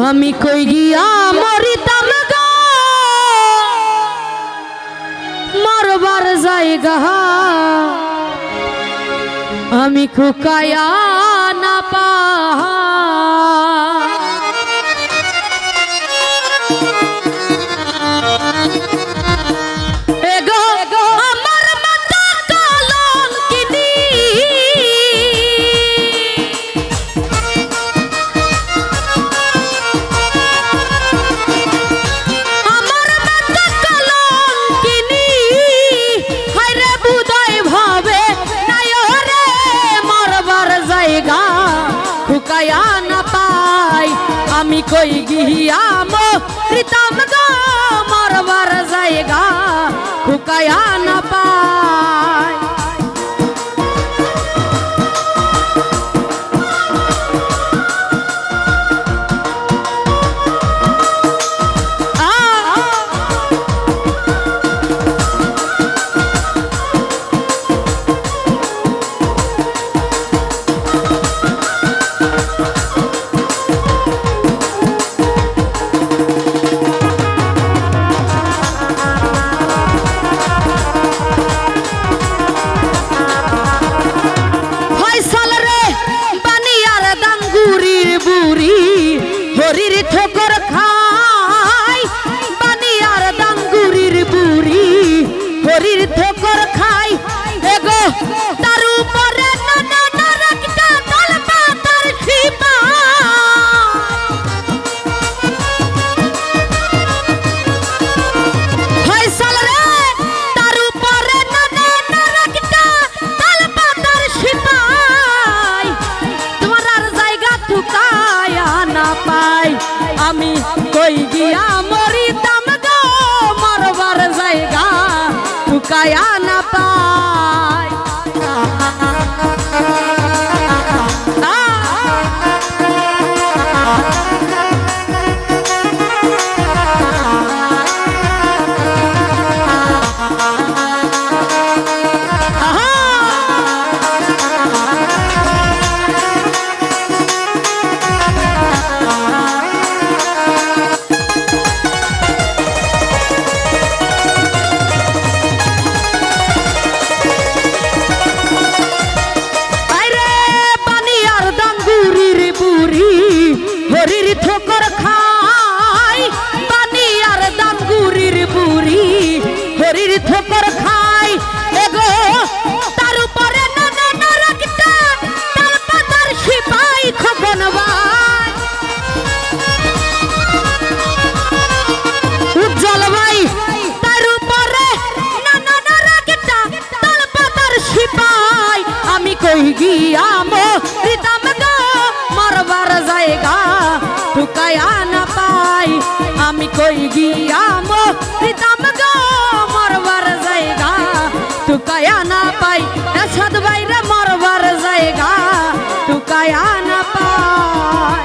আমি কই গিয়া মরিতাম গো মরবার জায়গা আমি খুকায়া না পা আমি কই গিয়া মরিতাম গো মরবার জায়গা খুকায়া না পাই হরির ঠোকর খাই বানিয়ার দাঙ্গুরির বুড়ি হরির ঠোকর খাই এগো তার উপরে একটা তালপাতার শিপা ফয়সাল রে তার উপরে একটা তালপাতার শিপাই তোমার আর জায়গা তুকায়া না পাই আমি কই গিয়া মরিতাম গো মরবার জায়গা তুকায়া না পাই হরির ঠোকর খাই বানিয়ার দাঙ্গুরির বুড়ি হরির ঠোকর খাই এগো তার উপরে একটা তালপাতার শিপাই খোকন ভাই উজ্জ্বল ভাই তার উপরে একটা তালপাতার শিপাই আমি কই গিয়া মরিতাম গো মরবার জায়গা ঠুকায়া না পাই আমি কই গিয়া মরিতাম গো মরবার জায়গা ঠুকায়া না পাই এসদ বাইরে মরবার জায়গা ঠুকায়া না পাই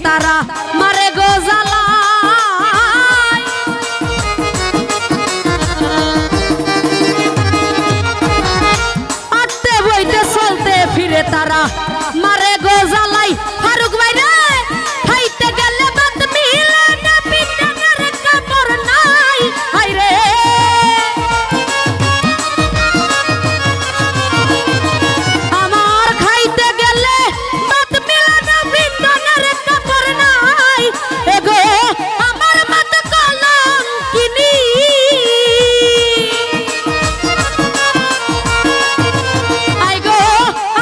তারা মারে গোজালা আটতে বইতে চলতে ফিরে তারা মারে গোজালাই ফারুক ভাই রে খাইতে গেলে বাত মিলে না পিটানের কাপড় নাই হাই রে আমার খাইতে গেলে বাত মিলে না পিটানের এগো আমার মত কলম কিনি আইগো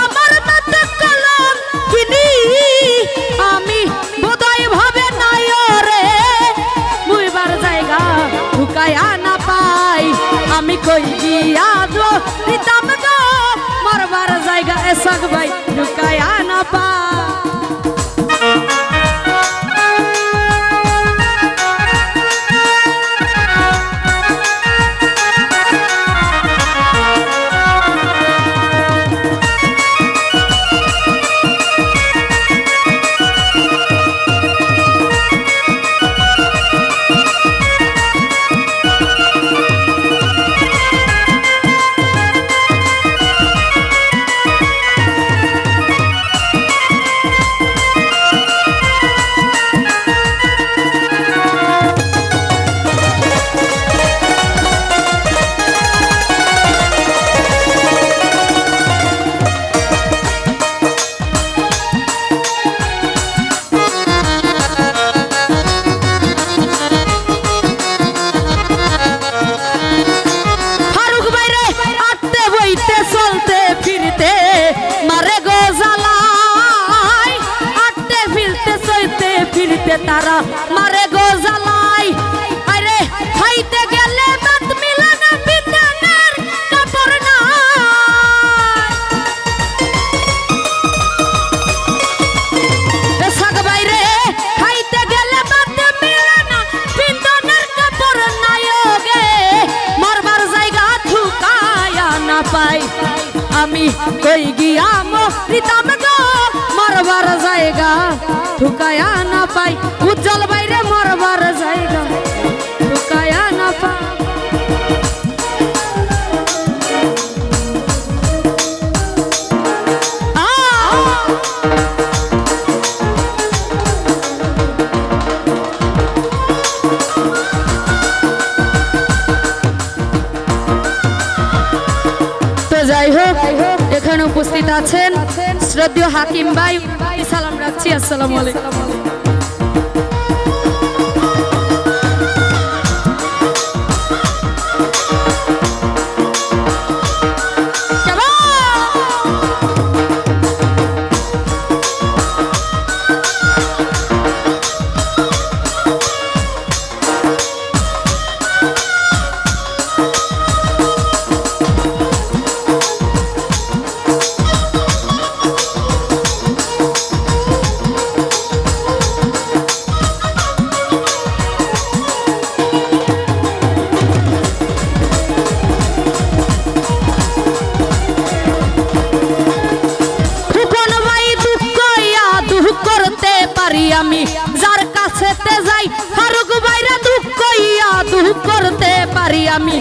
আমার মত কলম কিনি তারা মারে গো জ্বালাই আরে খাইতে গেলে দাঁত মিলে না বিদ্যানের কাপড় নাই শাক বাইরে খাইতে গেলে দাঁত মিলে না বিদ্যানের কাপড় নাই ওগে মরবার জায়গা ঠুকায়া না পাই আমি কই গিয়া মরিতাম গো মরবার জায়গা ঠুকায়া না পাই উজ্জ্বল বাইরে মরবার জায়গা ঠুকায়া না পাই তো যাই হোক এখানে উপস্থিত আছেন শ্রদ্ধেয় হাকিম ভাই সালাম রাখছি আসসালামু আলাইকুম আমি যার কাছেতে যাই ফারুক ভাইরা দুঃখ কইয়া দুঃখ করতে পারি আমি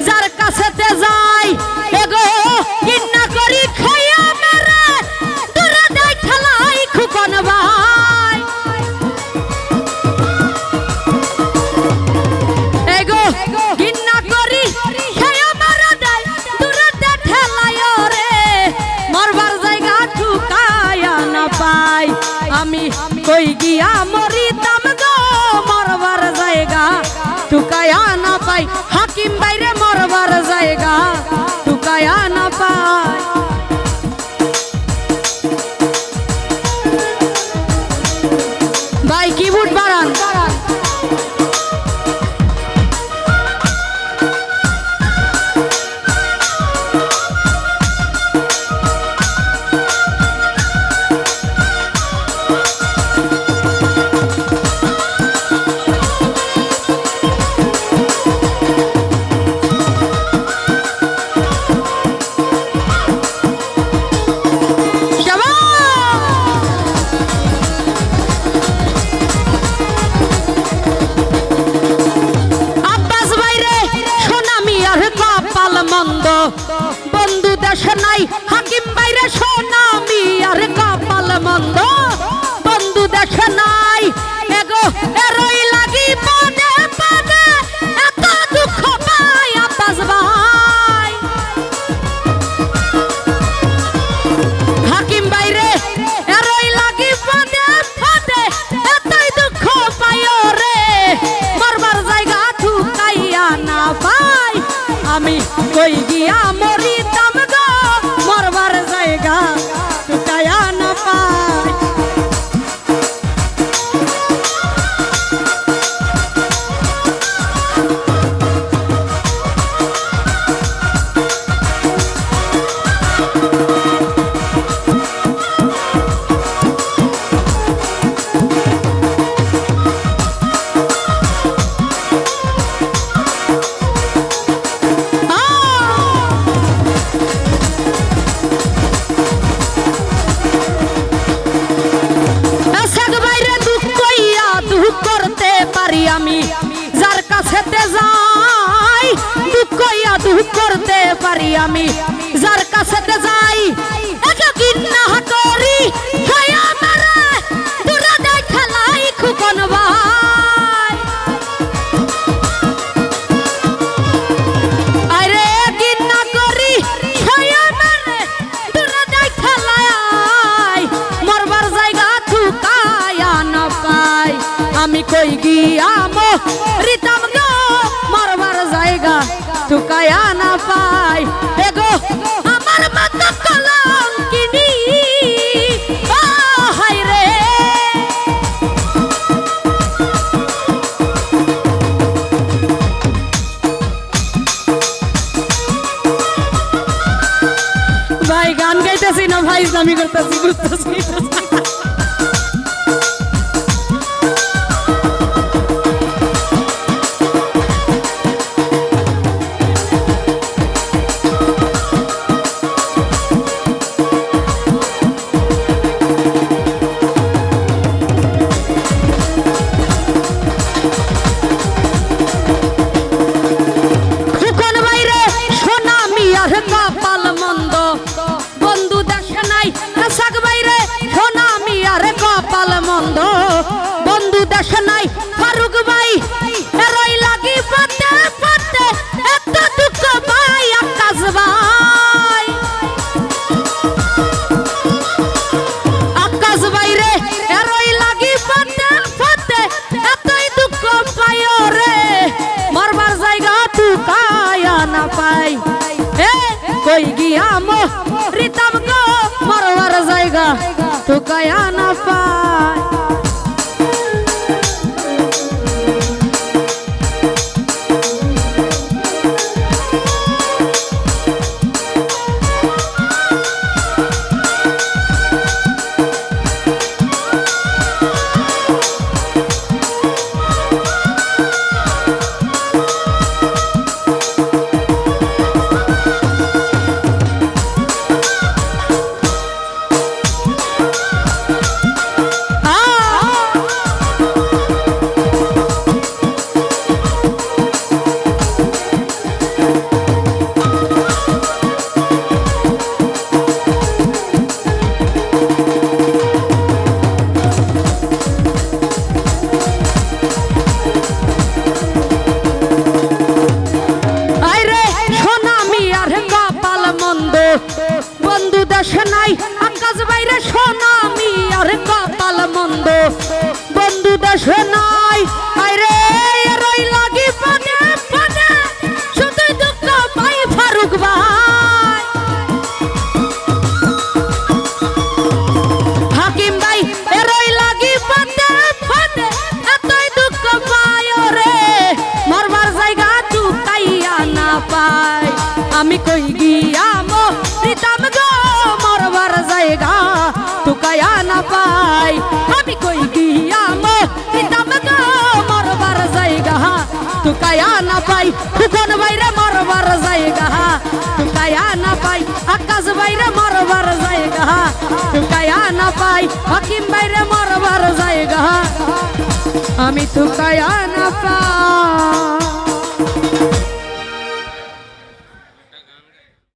যার কাছেতে যাই এগো কিন্না করি খাইয়া মেরে তোরা দেখ খেলাই খুকন ভাই এগো কিন্না করি খাইয়া মেরে দেয় তোরা দেখ খেলাই রে মরবার জায়গা ঠুকায়া না পাই আমি কই গিয়া মরিতাম গো মরবার জায়গা ঠুকায়া না পাই হাকিম বাইরে মরবার জায়গা ঠুকায়া না পাই ভাই কিবোর্ড বাড়ান বন্ধু দেশ নাই হাকিম বাইরে সোনামি আর কপাল মন্দ বন্ধু দেশ নাই এগো এরই লাগি পদে পদে এত দুঃখ পাই আব্বাস ভাই হাকিম বাইরে এরই লাগি পদে পদে এতই দুঃখ পাই রে মরবার জায়গা ঠুকাইয়া না পাই আমি কই গিয়া মরিতাম গো মরবার জায়গা ঠুকায়া না পাই আমি যার কাছেতে যাই দুঃখ কইয়া দুঃখ করতে পারি আমি যার কাছেতে যাই একা কিন্না করি খায়া মারে তোরা দেখ খেলাই খুকন ভাই আরে কিন্না করি খায়া মারে তোরা দেখ খেলাই মরবার জায়গা ঠুকায়া না পাই আমি কই গিয়া মরিতাম গো মরবার জায়গা ঠুকায়া না পাই এগো আমার মত কলঙ্কিনী হায় রে ভাই আমি করতেছি বুঝতেছি কপাল মন্দ বন্ধু দেশে নাই কাসাক বাইরে সোনা মিয়ার কপাল মন্দ বন্ধু দেশে নাই ফারুক ভাই এরই লাগি পাতে পাতে এত দুঃখ ভাই আকাশ ভাই আকাশ বাইরে এরই লাগি পাতে পাতে এতই দুঃখ পাই রে মরবার জায়গা তুই কায়া না পাই কই গিয়াম রিতাম গো মরবার জায়গা তো কায়া না পায় বন্ধু দেশে নাই আকাশ বাইরে সোনা মিয়ার কপাল মন্দ বন্ধু দেশে নাই আরে এরই লাগি পানে পানে শুধুই দুঃখ পাই ফারুক ভাই হাকিম ভাই এরই লাগি পানে পানে এতই দুঃখ পাই রে মরবার জায়গা তু কাইয়া না পাই আমি কই গিয়াম রিতাম গো মরবার জায়গা তু কায়া না পাই আমি কই গিয়াম রিতাম গো মরবার জায়গা তু কায়া না পাই ফুকন বাইরে মরবার জায়গা তু কায়া না পাই আকাশ বাইরে মরবার জায়গা তু কায়া না পাই হাকিম বাইরে মরবার জায়গা আমি তু কায়া না পাই